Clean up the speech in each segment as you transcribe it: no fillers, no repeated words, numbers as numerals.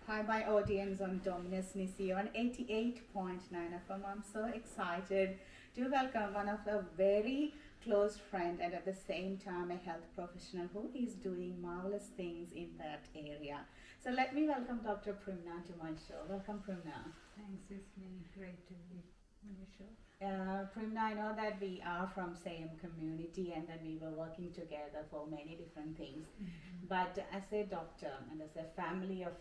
Hi, my audience on Dominus Nisi on 88.9 FM. I'm so excited to welcome one of a very close friend and at the same time a health professional who is doing marvelous things in that area. So let me welcome Dr. Primna to my show. Welcome, Primna. Thanks, it's been great to be on your show. Primna, I know that we are from same community and that we were working together for many different things. But as a doctor and as a family of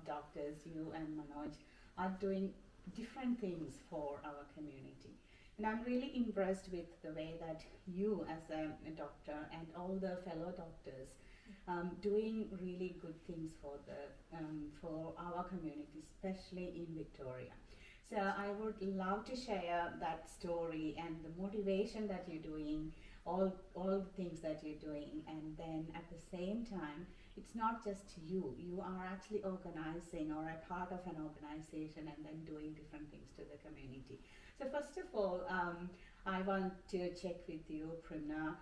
doctors, you and Manoj are doing different things for our community. And I'm really impressed with the way that you as a doctor and all the fellow doctors doing really good things for our community, especially in Victoria. So I would love to share that story and the motivation that you're doing, all the things that you're doing, and then at the same time, it's not just you are actually organizing or a part of an organization and then doing different things to the community. So first of all, I want to check with you, Primna,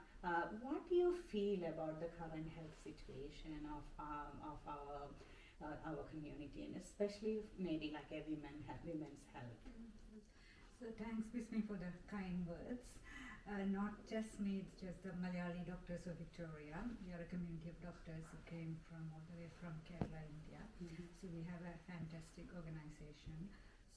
what do you feel about the current health situation of our community, and especially maybe like a women's health? So thanks, Bismi, for the kind words. Not just me, it's just the Malayalee Doctors of Victoria. We are a community of doctors who came from all the way from Kerala, India. So we have a fantastic organization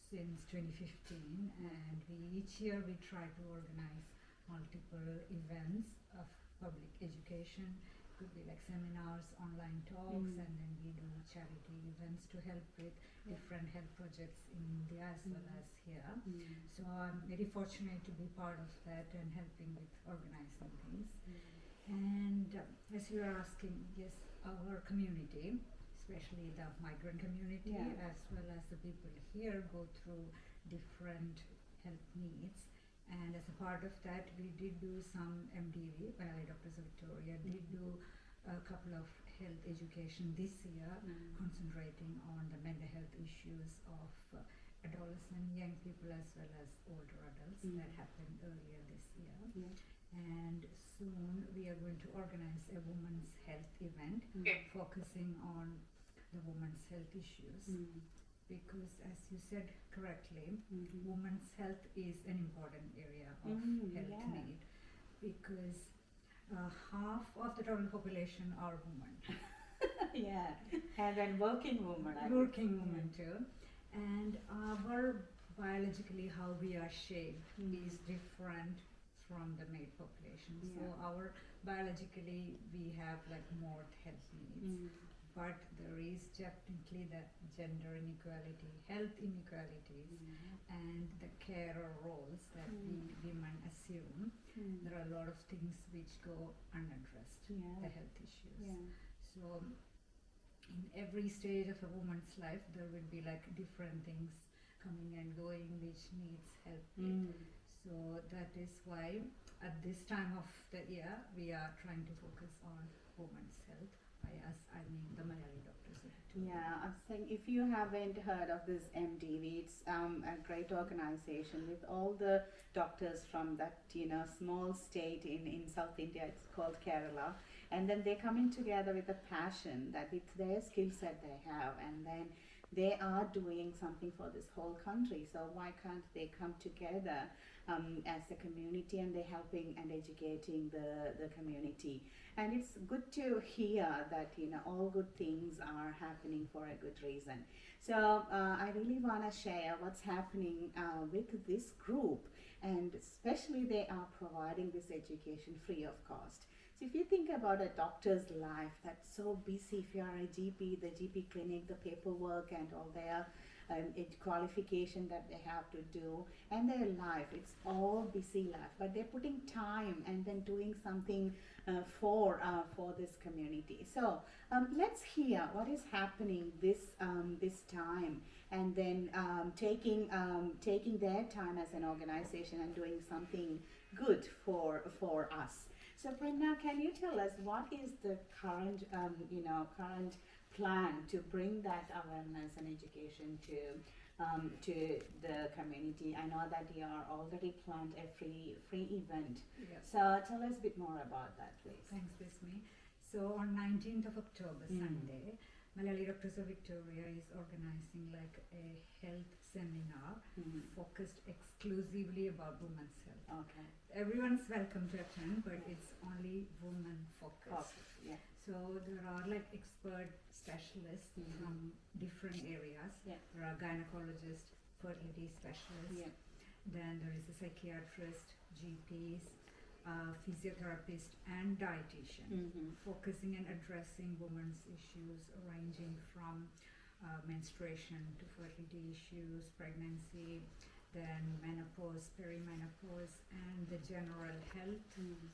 since 2015, and each year we try to organize multiple events of public education. Could be like seminars, online talks, and then we do charity events to help with different health projects in India as well as here. So I'm very fortunate to be part of that and helping with organizing things. And as you are asking, yes, our community, especially the migrant community as well as the people here, go through different health needs. And as a part of that, we did do some MDV, Malayalee Doctors of Victoria, did do a couple of health education this year, concentrating on the mental health issues of adolescent, young people as well as older adults. That happened earlier this year. And soon we are going to organize a women's health event focusing on the women's health issues. Because as you said correctly, women's health is an important area of health need, because half of the total population are women. And then working women. Working women too. And our biologically how we are shaped is different from the male population. So our biologically we have like more health needs. But there is definitely that gender inequality, health inequalities, and the carer roles that we women assume. There are a lot of things which go unaddressed, the health issues. So in every stage of a woman's life, there will be like different things coming and going which needs help with. So that is why at this time of the year, we are trying to focus on women's health. By us, I mean the Malayalee Doctors of Victoria. Yeah, I'm saying if you haven't heard of this MDV, it's a great organization with all the doctors from that small state in South India. It's called Kerala, and then they're coming together with a passion that with their skill set they have, and then they are doing something for this whole country. So why can't they come together as a community, and they're helping and educating the community? And it's good to hear that all good things are happening for a good reason. So I really want to share what's happening with this group, and especially they are providing this education free of cost. So if you think about a doctor's life, that's so busy. If you are a GP, the GP clinic, the paperwork and all their qualification that they have to do, and their life, it's all busy life. But they're putting time and then doing something for this community. So let's hear what is happening this time, and then taking their time as an organization and doing something good for us. So Primna, can you tell us what is the current plan to bring that awareness and education to the community? I know that you are already planned a free event. So tell us a bit more about that, please. Thanks, Bismi. So on 19th of October, Sunday, Malayalee Doctors of Victoria is organizing like a health seminar focused exclusively about women's health. Okay. Everyone's welcome to attend, but it's only women focused. Yeah. So there are like expert specialists from different areas. Yeah. There are gynecologists, fertility specialists. Yeah. Then there is a psychiatrist, GPs, physiotherapist and dietitian, focusing and addressing women's issues ranging from menstruation to fertility issues, pregnancy, then menopause, perimenopause, and the general health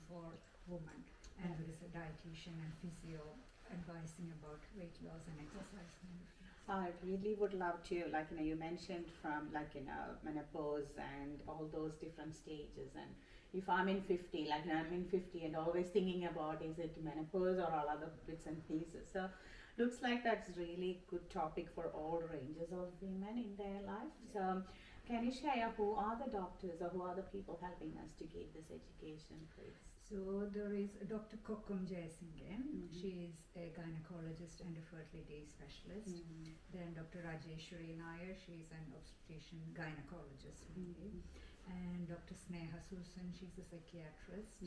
for women. And there is a dietitian and physio advising about weight loss and exercise management. I really would love to, like, you mentioned from, menopause and all those different stages. And if I'm in 50, I'm in 50 and always thinking about, is it menopause or all other bits and pieces? So looks like that's really good topic for all ranges of women in their life. So can you share who are the doctors or who are the people helping us to give this education, please? So there is Dr. Kokkum Jayasinghe. She is a gynecologist and a fertility specialist. Then Dr. Rajeshwari Nair, she is an obstetrician gynecologist mainly. And Dr. Sneha Susan, she's a psychiatrist.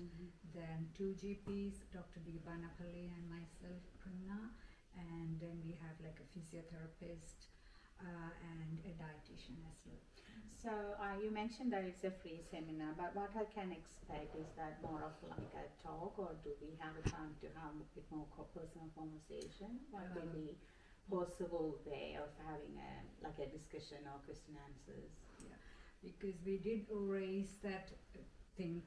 Then 2 GPs, Dr. Vipanchika and myself, Primna. And then we have like a physiotherapist and a dietitian as well. So you mentioned that it's a free seminar, but what I can expect is that more of like a talk, or do we have a time to have a bit more personal conversation? What will be possible way of having a discussion or question answers? Yeah, because we did raise that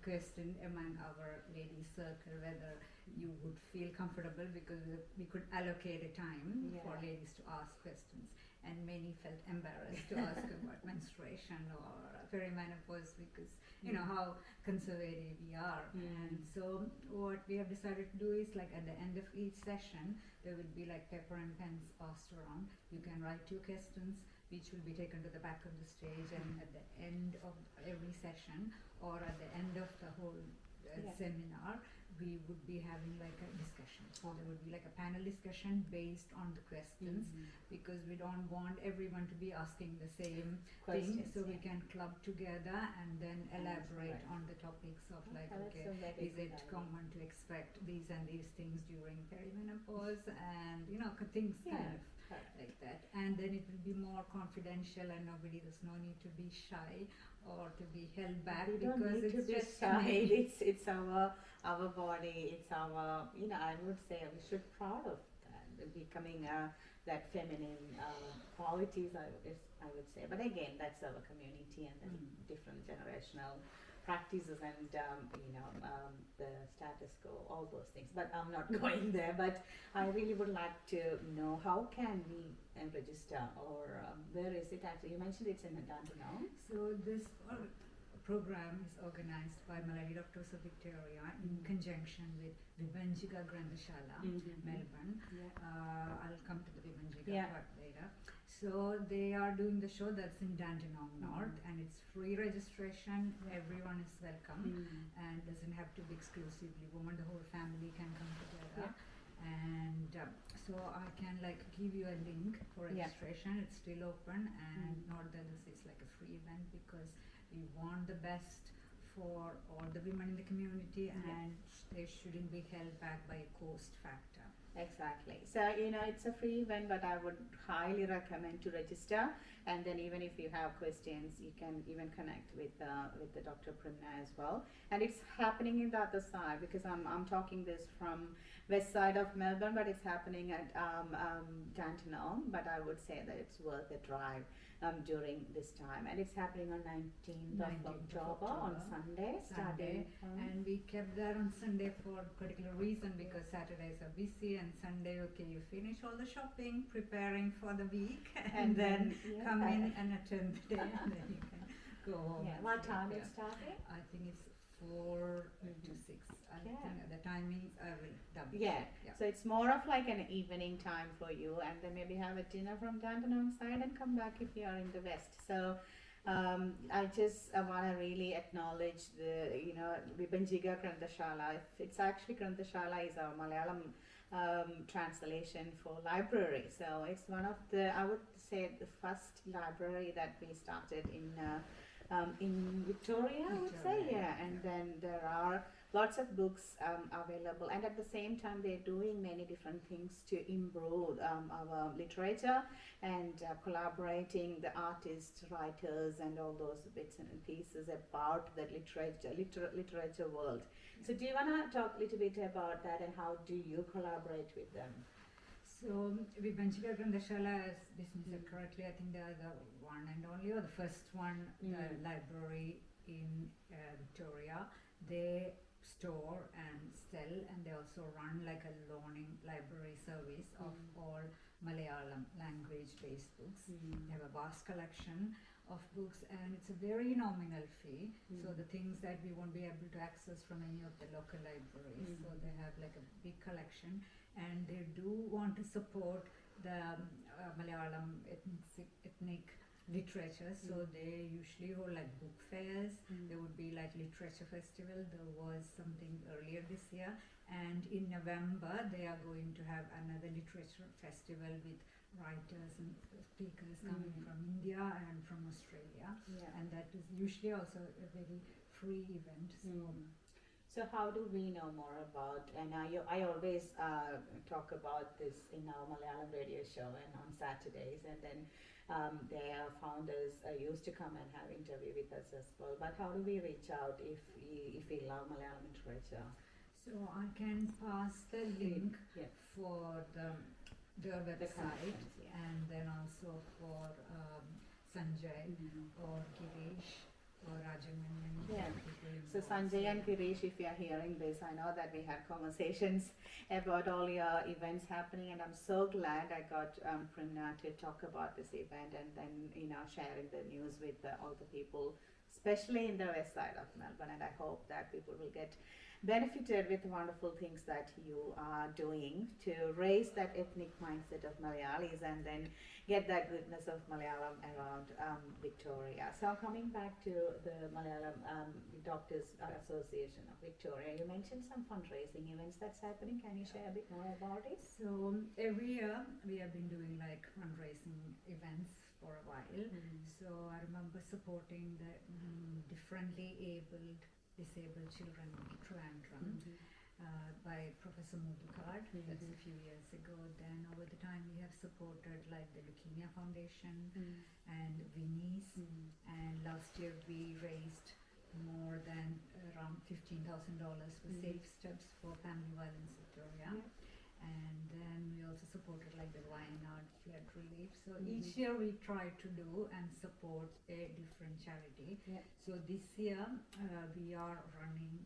question among our ladies circle, whether you would feel comfortable, because we could allocate a time for ladies to ask questions. And many felt embarrassed to ask about menstruation or perimenopause, because you know how conservative we are. And so what we have decided to do is, like, at the end of each session there will be like paper and pens passed around. You can write your questions, which will be taken to the back of the stage, and at the end of every session or at the end of the whole seminar, we would be having like a discussion. So there would be like a panel discussion based on the questions, because we don't want everyone to be asking the same thing. So we can club together and then elaborate on the topics of like, is it common to expect these and these things during perimenopause, and things kind of like that. And then it will be more confidential, and there's no need to be shy or to be held back, We because don't need it's to be just shy. It's our body. It's our I would say we should proud of that, becoming that feminine qualities. I would say, but again, that's our community and the different generational practices and the status quo, all those things. But I'm not going there. But I really would like to know, how can we register, or where is it actually? You mentioned it's in Dandenong. So this program is organized by Malayalee Doctors of Victoria in conjunction with Vipanchika Grandhasala Melbourne. I'll come to the Vipanchika part later. So they are doing the show that's in Dandenong North, and it's free registration. Everyone is welcome, and doesn't have to be exclusively women. The whole family can come together. And so I can give you a link for registration. It's still open, and not that this is like a free event, because we want the best for all the women in the community, and they shouldn't be held back by a cost factor. Exactly. So it's a free event, but I would highly recommend to register. And then even if you have questions, you can even connect with the Dr. Primna as well. And it's happening in the other side, because I'm talking this from west side of Melbourne, but it's happening at Dandenong. But I would say that it's worth a drive during this time, and it's happening on 19th of October on Sunday. And we kept that on Sunday for a particular reason, because Saturdays are busy, and Sunday, you finish all the shopping, preparing for the week, and then come in and attend the day, and then you can go home. What time it's starting? I think it's 4 to 6. I think the timings I will double check. So it's more of like an evening time for you, and then maybe have a dinner from Dandenong side and come back if you are in the west. So I just want to really acknowledge the Vipanchika Grandhasala. It's actually Grandhasala is our Malayalam translation for library. So it's one of the, I would say, the first library that we started in Victoria, I would say, Victoria, yeah. And then there are lots of books available, and at the same time they're doing many different things to improve our literature and collaborating the artists, writers, and all those bits and pieces about the literature world. So do you want to talk a little bit about that, and how do you collaborate with them? So Vipanchika Grandhasala, as Bismi said correctly, I think they are the one and only, or the first one, the library in Victoria. They store and sell, and they also run like a loaning library service of all Malayalam language based books. They have a vast collection of books, and it's a very nominal fee. So the things that we won't be able to access from any of the local libraries. So they have like a big collection, and they do want to support the Malayalam ethnic literature. So they usually hold like book fairs. There would be like literature festival. There was something earlier this year, and in November they are going to have another literature festival with writers and speakers coming from India and from Australia. And that is usually also a very free event. So how do we know more about, and I always talk about this in our Malayalam radio show and on Saturdays, and then their founders used to come and have interview with us as well. But how do we reach out if we love Malayalam literature? So I can pass the link for their website, and then also for Sanjay or Girish or Rajan. So Sanjay and Girish, if you are hearing this, I know that we had conversations about all your events happening, and I'm so glad I got Primna to talk about this event, and then sharing the news with all the people, especially in the west side of Melbourne. And I hope that people will get benefited with wonderful things that you are doing to raise that ethnic mindset of Malayalis, and then get that goodness of Malayalam around Victoria. So coming back to the Malayalam Doctors Association of Victoria, you mentioned some fundraising events that's happening. Can you share a bit more about it? So every year we have been doing like fundraising events for a while. So I remember supporting the differently disabled children in Trivandrum by Professor Mudukad. That's a few years ago. Then over the time we have supported like the Leukemia Foundation and Winnie's, and last year we raised more than around $15,000 for Safe Steps for Family Violence Victoria. And then we also supported like the Wayanad flood relief. So each year we try to do and support a different charity. So this year we are running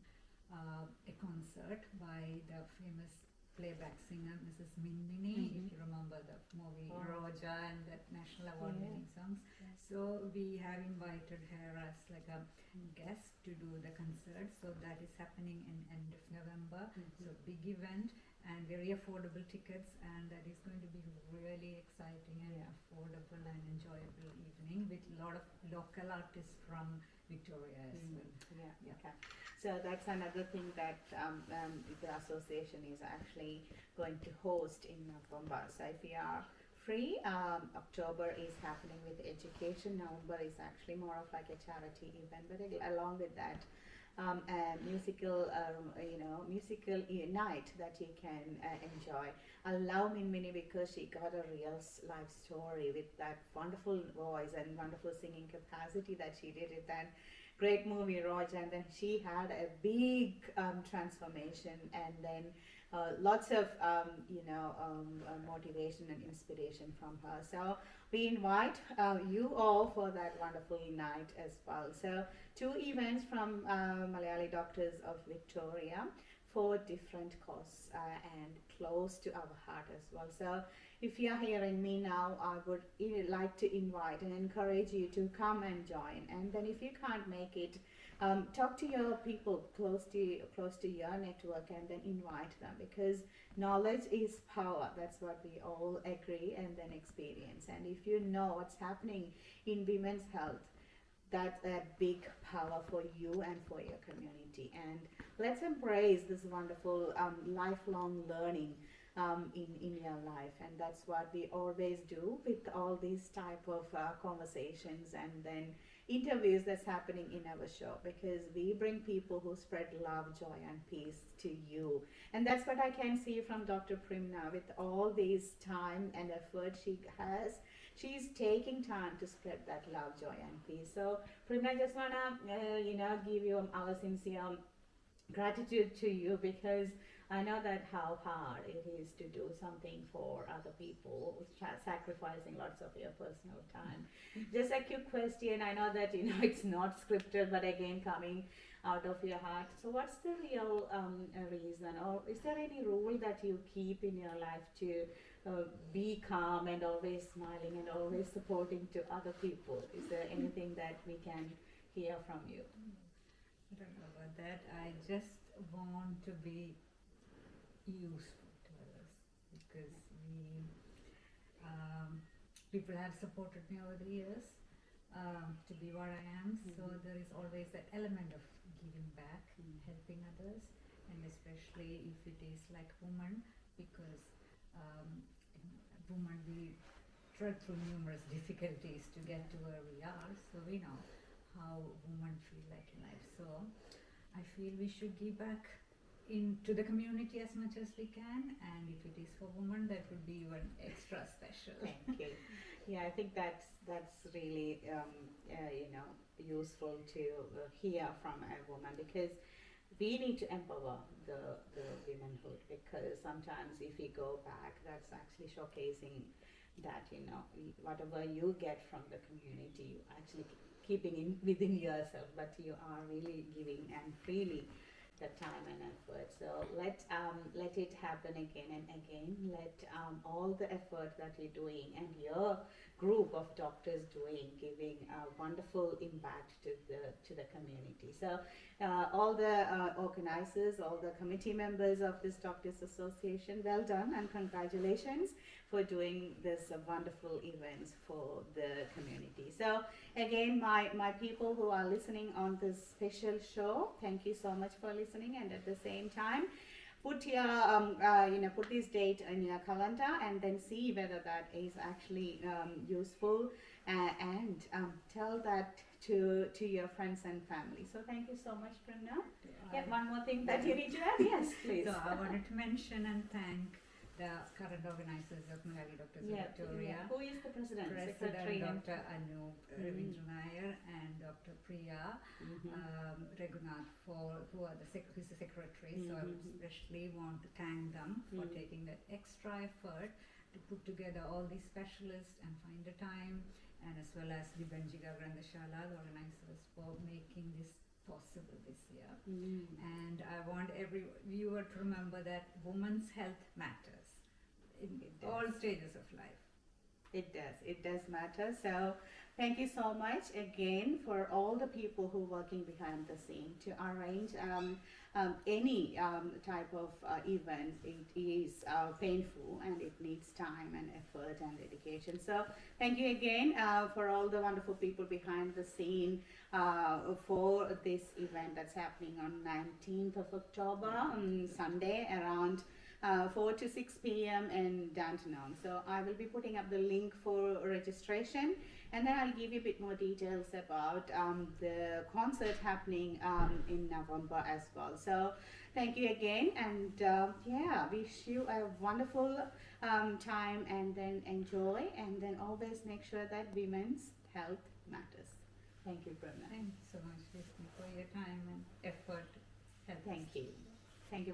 a concert by the famous playback singer Mrs. Minmini, if you remember the movie Roja and that national award winning songs. So we have invited her as like a guest to do the concert. So that is happening in end of November. So big event and very affordable tickets, and that is going to be really exciting and affordable and enjoyable evening with a lot of local artists from Victoria as well. Okay. So that's another thing that the association is actually going to host in November. So if you are free, October is happening with education. November is actually more of like a charity event, but along with that, a musical night that you can enjoy. I love Minmini because she got a real life story with that wonderful voice and wonderful singing capacity that she did it. And great movie Roja, and then she had a big transformation, and then lots of motivation and inspiration from her. So we invite you all for that wonderful night as well. So 2 events from Malayalee Doctors of Victoria for different causes and close to our heart as well. So if you are hearing me now, I would like to invite and encourage you to come and join. And then if you can't make it, talk to your people close to your network, and then invite them, because knowledge is power. That's what we all agree and then experience. And if you know what's happening in women's health, that's a big power for you and for your community. And let's embrace this wonderful lifelong learning in your life, and that's what we always do with all these type of conversations and then interviews that's happening in our show, because we bring people who spread love, joy and peace to you. And that's what I can see from Dr. Primna. With all this time and effort she has, she's taking time to spread that love, joy and peace. So Primna, I just wanna give you our sincere gratitude to you, because I know that how hard it is to do something for other people, sacrificing lots of your personal time. Just a quick question. I know that it's not scripted, but again coming out of your heart. So what's the real reason, or is there any rule that you keep in your life to be calm and always smiling and always supporting to other people? Is there anything that we can hear from you? I don't know about that. I just want to be useful to others, because people have supported me over the years to be what I am. So there is always that element of giving back, helping others, and especially if it is like women, because women, we tread through numerous difficulties to get to where we are, so we know how women feel like in life. So I feel we should give back into the community as much as we can, and if it is for women, that would be even extra special. Thank you. Yeah, I think that's really useful to hear from a woman, because we need to empower the womanhood, because sometimes if we go back, that's actually showcasing that whatever you get from the community, you actually keeping within yourself, but you are really giving and freely the time and effort. So let it happen again and again. Let all the effort that you're doing and your group of doctors doing, giving a wonderful impact to the community. So all the organizers, all the committee members of this Doctors Association, well done and congratulations for doing this wonderful events for the community. So again, my people who are listening on this special show, thank you so much for listening, and at the same time, put your put this date in your calendar and then see whether that is actually useful, and tell that to your friends and family. So thank you so much, Primna. Yeah, one more thing that you need to add? Yes, please. So I wanted to mention and thank the current organizers of Malayalee Doctors of Victoria. Who is the president? Secretary Dr. Anu Ravindranayar and Dr. Priya Raghunath, who are who's the secretary. So I would especially want to thank them for taking that extra effort to put together all these specialists and find the time, and as well as Vipanchika Grandhasala, the organizers, for making this possible this year. And I want every viewer to remember that women's health matters in all stages of life. It does matter. So thank you so much again for all the people who are working behind the scene to arrange any type of event. It is painful, and it needs time and effort and dedication. So thank you again for all the wonderful people behind the scene for this event that's happening on 19th of October, on Sunday, around 4 to 6 p.m. in Dandenong. So I will be putting up the link for registration, and then I'll give you a bit more details about the concert happening in November as well. So thank you again, and wish you a wonderful time, and then enjoy, and then always make sure that women's health matters. Thank you, Primna. Thank you so much, Vismi, for your time and effort. Thank you. Thank you very much.